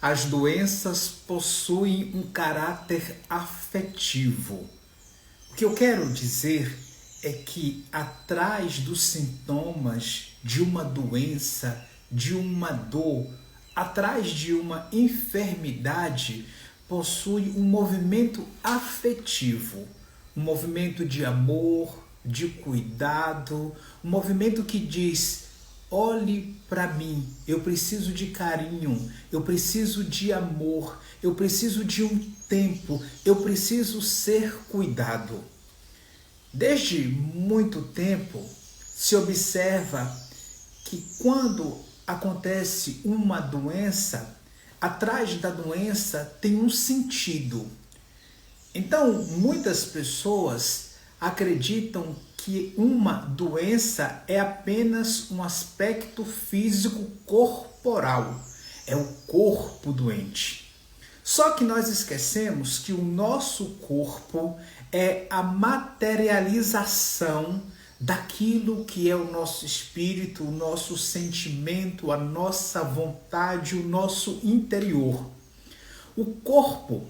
as doenças possuem um caráter afetivo. O que eu quero dizer é que atrás dos sintomas de uma doença, de uma dor, atrás de uma enfermidade, possui um movimento afetivo, um movimento de amor, de cuidado, um movimento que diz: olhe para mim, eu preciso de carinho, eu preciso de amor, eu preciso de um tempo, eu preciso ser cuidado. Desde muito tempo se observa que quando acontece uma doença, atrás da doença tem um sentido. Então, muitas pessoas acreditam que uma doença é apenas um aspecto físico corporal, é o corpo doente. Só que nós esquecemos que o nosso corpo é a materialização daquilo que é o nosso espírito, o nosso sentimento, a nossa vontade, o nosso interior. O corpo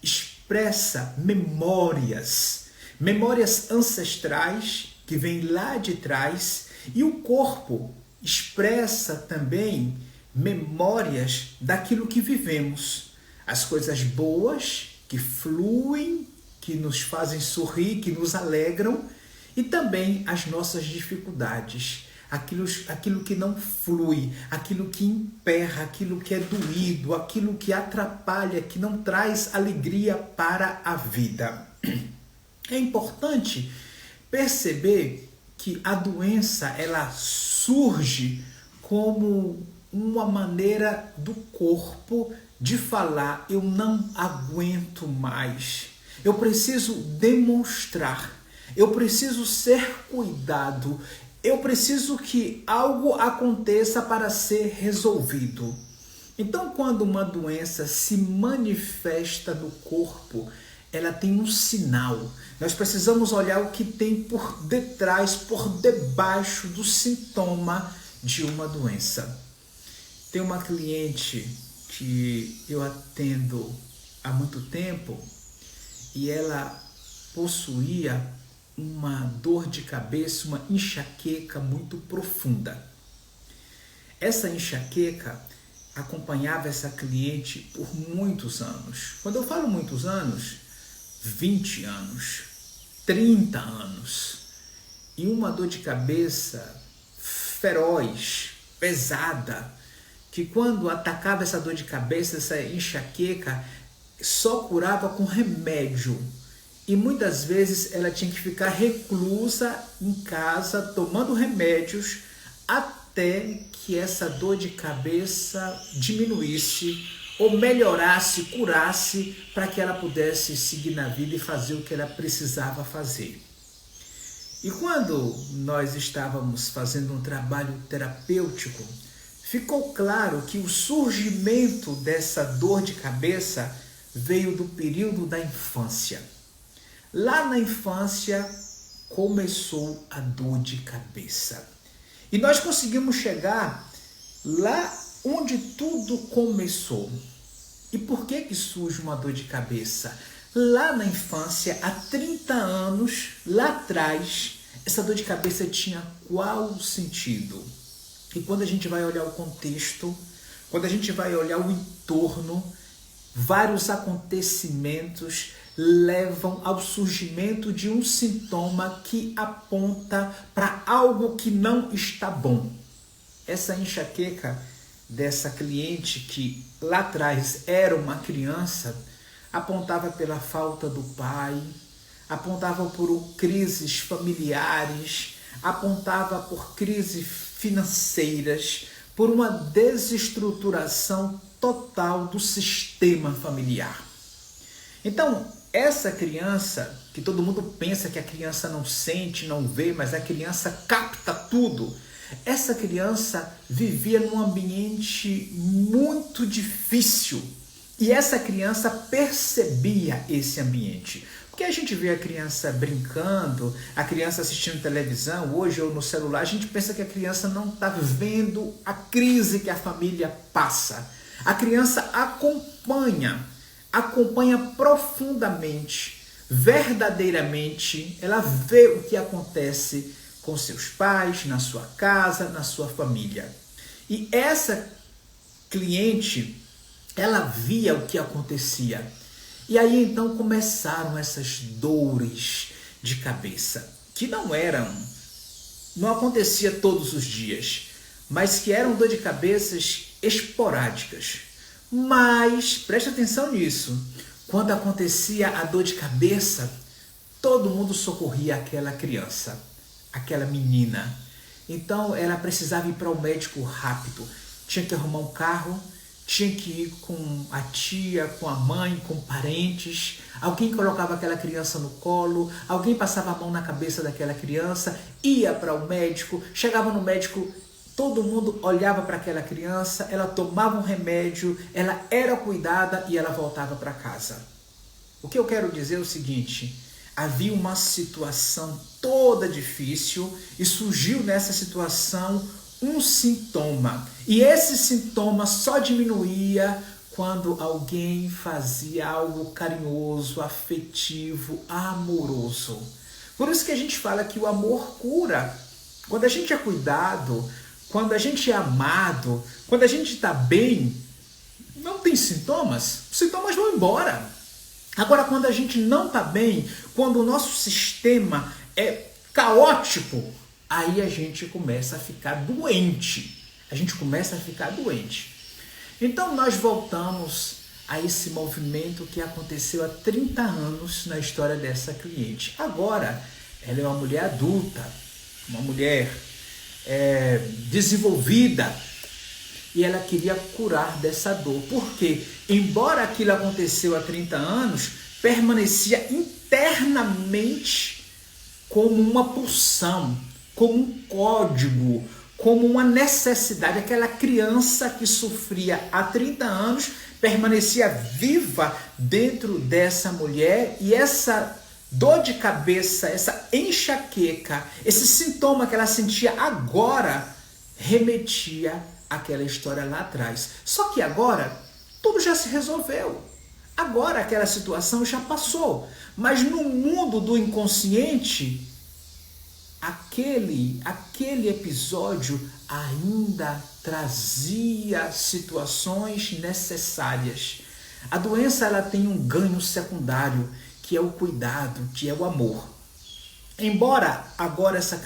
expressa memórias ancestrais que vêm lá de trás, e o corpo expressa também memórias daquilo que vivemos. As coisas boas que fluem, que nos fazem sorrir, que nos alegram, e também as nossas dificuldades, aquilo que não flui, aquilo que emperra, aquilo que é doído, aquilo que atrapalha, que não traz alegria para a vida. É importante perceber que a doença ela surge como uma maneira do corpo de falar: eu não aguento mais, eu preciso demonstrar, eu preciso ser cuidado, eu preciso que algo aconteça para ser resolvido. Então, quando uma doença se manifesta no corpo, ela tem um sinal. Nós precisamos olhar o que tem por detrás, por debaixo do sintoma de uma doença. Tem uma cliente que eu atendo há muito tempo e ela possuía uma dor de cabeça, uma enxaqueca muito profunda. Essa enxaqueca acompanhava essa cliente por muitos anos. Quando eu falo muitos anos, 20 anos, 30 anos. E uma dor de cabeça feroz, pesada, que quando atacava essa dor de cabeça, essa enxaqueca, só curava com remédio. E muitas vezes ela tinha que ficar reclusa em casa, tomando remédios, até que essa dor de cabeça diminuísse, ou melhorasse, curasse, para que ela pudesse seguir na vida e fazer o que ela precisava fazer. E quando nós estávamos fazendo um trabalho terapêutico, ficou claro que o surgimento dessa dor de cabeça veio do período da infância. Lá na infância começou a dor de cabeça. E nós conseguimos chegar lá onde tudo começou. E por que surge uma dor de cabeça? Lá na infância, há 30 anos, lá atrás, essa dor de cabeça tinha qual sentido? E quando a gente vai olhar o contexto, quando a gente vai olhar o entorno, vários acontecimentos levam ao surgimento de um sintoma que aponta para algo que não está bom. Essa enxaqueca dessa cliente, que lá atrás era uma criança, apontava pela falta do pai, apontava por crises familiares, apontava por crises financeiras, por uma desestruturação total do sistema familiar. Então, essa criança, que todo mundo pensa que a criança não sente, não vê, mas a criança capta tudo. Essa criança vivia num ambiente muito difícil e essa criança percebia esse ambiente. Porque a gente vê a criança brincando, a criança assistindo televisão, hoje ou no celular, a gente pensa que a criança não está vendo a crise que a família passa. A criança acompanha profundamente, verdadeiramente, ela vê o que acontece com seus pais, na sua casa, na sua família. E essa cliente, ela via o que acontecia. E aí então começaram essas dores de cabeça, que não acontecia todos os dias, mas que eram dor de cabeças esporádicas. Mas, preste atenção nisso, quando acontecia a dor de cabeça, todo mundo socorria aquela criança, aquela menina. Então ela precisava ir para o médico rápido, tinha que arrumar um carro, tinha que ir com a tia, com a mãe, com parentes. Alguém colocava aquela criança no colo, alguém passava a mão na cabeça daquela criança, ia para o médico, chegava no médico, todo mundo olhava para aquela criança, ela tomava um remédio, ela era cuidada e ela voltava para casa. O que eu quero dizer é o seguinte: havia uma situação toda difícil e surgiu nessa situação um sintoma. E esse sintoma só diminuía quando alguém fazia algo carinhoso, afetivo, amoroso. Por isso que a gente fala que o amor cura. Quando a gente é cuidado, quando a gente é amado, quando a gente está bem, não tem sintomas, os sintomas vão embora. Agora, quando a gente não está bem, quando o nosso sistema é caótico, aí a gente começa a ficar doente. Então nós voltamos a esse movimento que aconteceu há 30 anos na história dessa cliente. Agora, ela é uma mulher adulta, uma mulher desenvolvida, e ela queria curar dessa dor, porque embora aquilo aconteceu há 30 anos, permanecia internamente como uma pulsão, como um código, como uma necessidade. Aquela criança que sofria há 30 anos permanecia viva dentro dessa mulher, e essa dor de cabeça, essa enxaqueca, esse sintoma que ela sentia agora remetia àquela história lá atrás. Só que agora tudo já se resolveu. Agora aquela situação já passou. Mas no mundo do inconsciente, aquele episódio ainda trazia situações necessárias. A doença, ela tem um ganho secundário, que é o cuidado, que é o amor. Embora agora essa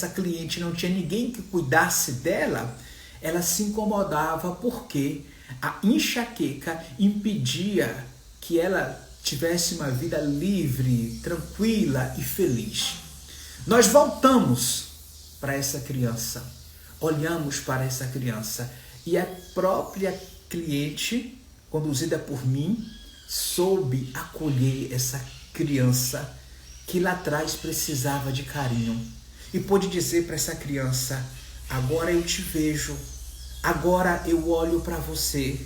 cliente não tinha ninguém que cuidasse dela, ela se incomodava porque a enxaqueca impedia que ela tivesse uma vida livre, tranquila e feliz. Nós voltamos para essa criança, olhamos para essa criança, e a própria cliente, conduzida por mim, soube acolher essa criança que lá atrás precisava de carinho, e pôde dizer para essa criança: agora eu te vejo, agora eu olho para você,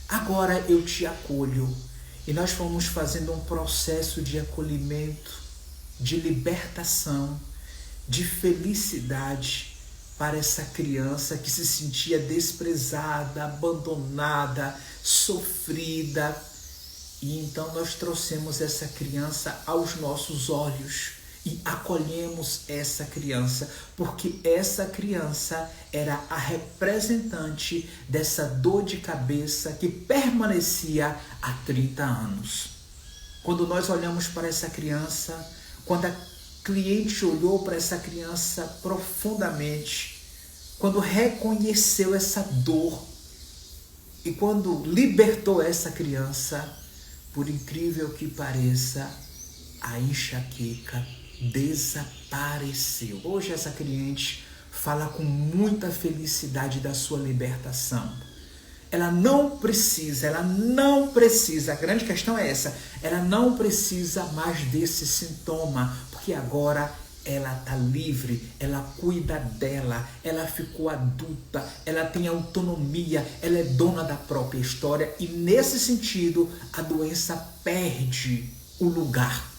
agora eu te acolho. E nós fomos fazendo um processo de acolhimento, de libertação, de felicidade para essa criança que se sentia desprezada, abandonada, sofrida. E então nós trouxemos essa criança aos nossos olhos e acolhemos essa criança, porque essa criança era a representante dessa dor de cabeça que permanecia há 30 anos. Quando nós olhamos para essa criança, quando a cliente olhou para essa criança profundamente, quando reconheceu essa dor e quando libertou essa criança, por incrível que pareça, a enxaqueca desapareceu. Hoje essa cliente fala com muita felicidade da sua libertação. Ela não precisa, a grande questão é essa, ela não precisa mais desse sintoma, porque agora ela está livre, ela cuida dela, ela ficou adulta, ela tem autonomia, ela é dona da própria história, e nesse sentido a doença perde o lugar.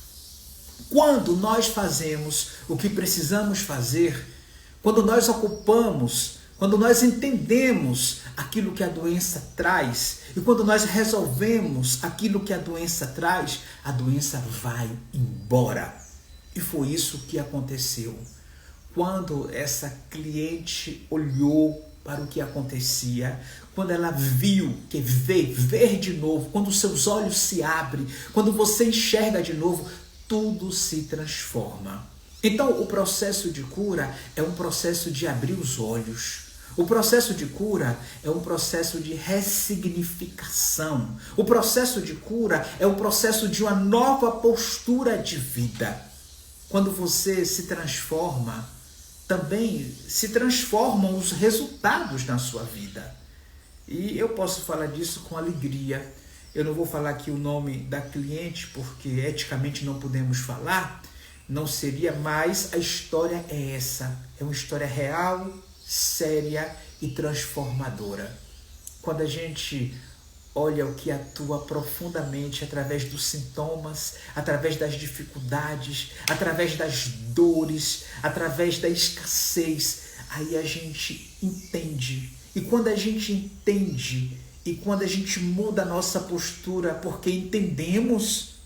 Quando nós fazemos o que precisamos fazer, quando nós ocupamos quando nós entendemos aquilo que a doença traz e quando nós resolvemos aquilo que a doença traz, a doença vai embora. E foi isso que aconteceu. Quando essa cliente olhou para o que acontecia, quando ela viu, que ver de novo, quando os seus olhos se abrem, quando você enxerga de novo, tudo se transforma. Então, o processo de cura é um processo de abrir os olhos. O processo de cura é um processo de ressignificação. O processo de cura é um processo de uma nova postura de vida. Quando você se transforma, também se transformam os resultados na sua vida. E eu posso falar disso com alegria. Eu não vou falar aqui o nome da cliente, porque eticamente não podemos falar. Não seria, mas a história é essa. É uma história real, séria e transformadora. Quando a gente olha o que atua profundamente através dos sintomas, através das dificuldades, através das dores, através da escassez, aí a gente entende. E quando a gente entende e quando a gente muda a nossa postura porque entendemos,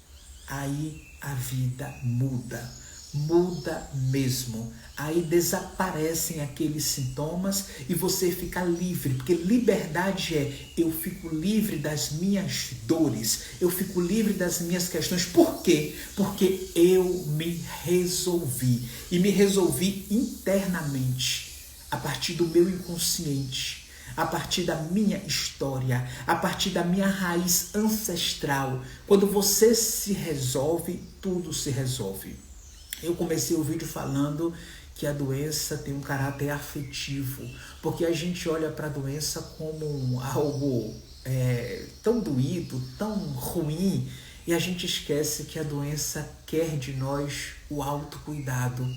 aí a vida muda. Muda mesmo. Aí desaparecem aqueles sintomas e você fica livre, porque liberdade é eu fico livre das minhas dores, eu fico livre das minhas questões. Por quê? Porque eu me resolvi e me resolvi internamente, a partir do meu inconsciente, a partir da minha história, a partir da minha raiz ancestral. Quando você se resolve, tudo se resolve. Eu comecei o vídeo falando que a doença tem um caráter afetivo, porque a gente olha para a doença como algo tão doído, tão ruim, e a gente esquece que a doença quer de nós o autocuidado.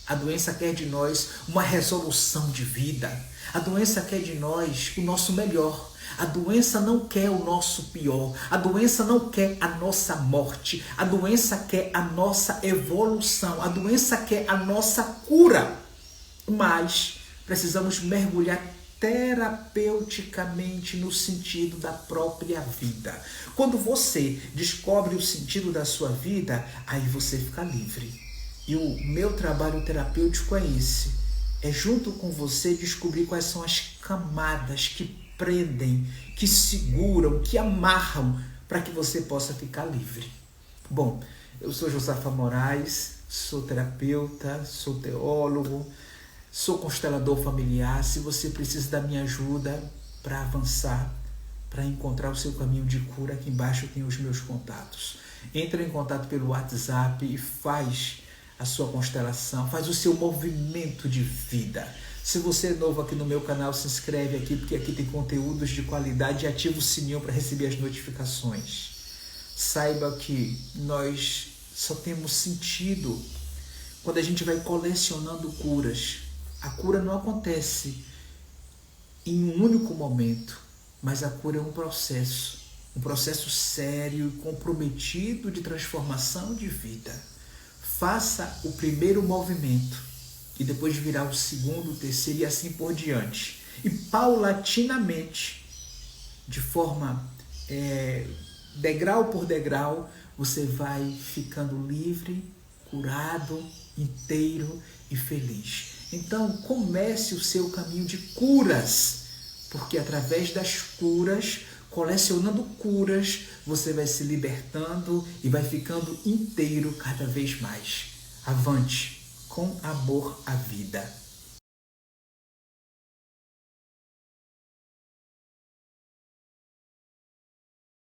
A doença quer de nós uma resolução de vida. A doença quer de nós o nosso melhor. A doença não quer o nosso pior. A doença não quer a nossa morte. A doença quer a nossa evolução. A doença quer a nossa cura. Mas precisamos mergulhar terapeuticamente no sentido da própria vida. Quando você descobre o sentido da sua vida, aí você fica livre. E o meu trabalho terapêutico é esse. É junto com você descobrir quais são as camadas que prendem, que seguram, que amarram para que você possa ficar livre. Bom, eu sou Josafa Moraes, sou terapeuta, sou teólogo, sou constelador familiar. Se você precisa da minha ajuda para avançar, para encontrar o seu caminho de cura, aqui embaixo tem os meus contatos. Entra em contato pelo WhatsApp e faz a sua constelação, faz o seu movimento de vida. Se você é novo aqui no meu canal, se inscreve aqui, porque aqui tem conteúdos de qualidade e ativa o sininho para receber as notificações. Saiba que nós só temos sentido quando a gente vai colecionando curas. A cura não acontece em um único momento, mas a cura é um processo sério e comprometido de transformação de vida. Faça o primeiro movimento e depois virá o segundo, o terceiro e assim por diante. E paulatinamente, de forma degrau por degrau, você vai ficando livre, curado, inteiro e feliz. Então comece o seu caminho de curas, porque através das curas, colecionando curas, você vai se libertando e vai ficando inteiro cada vez mais. Avante, com amor à vida.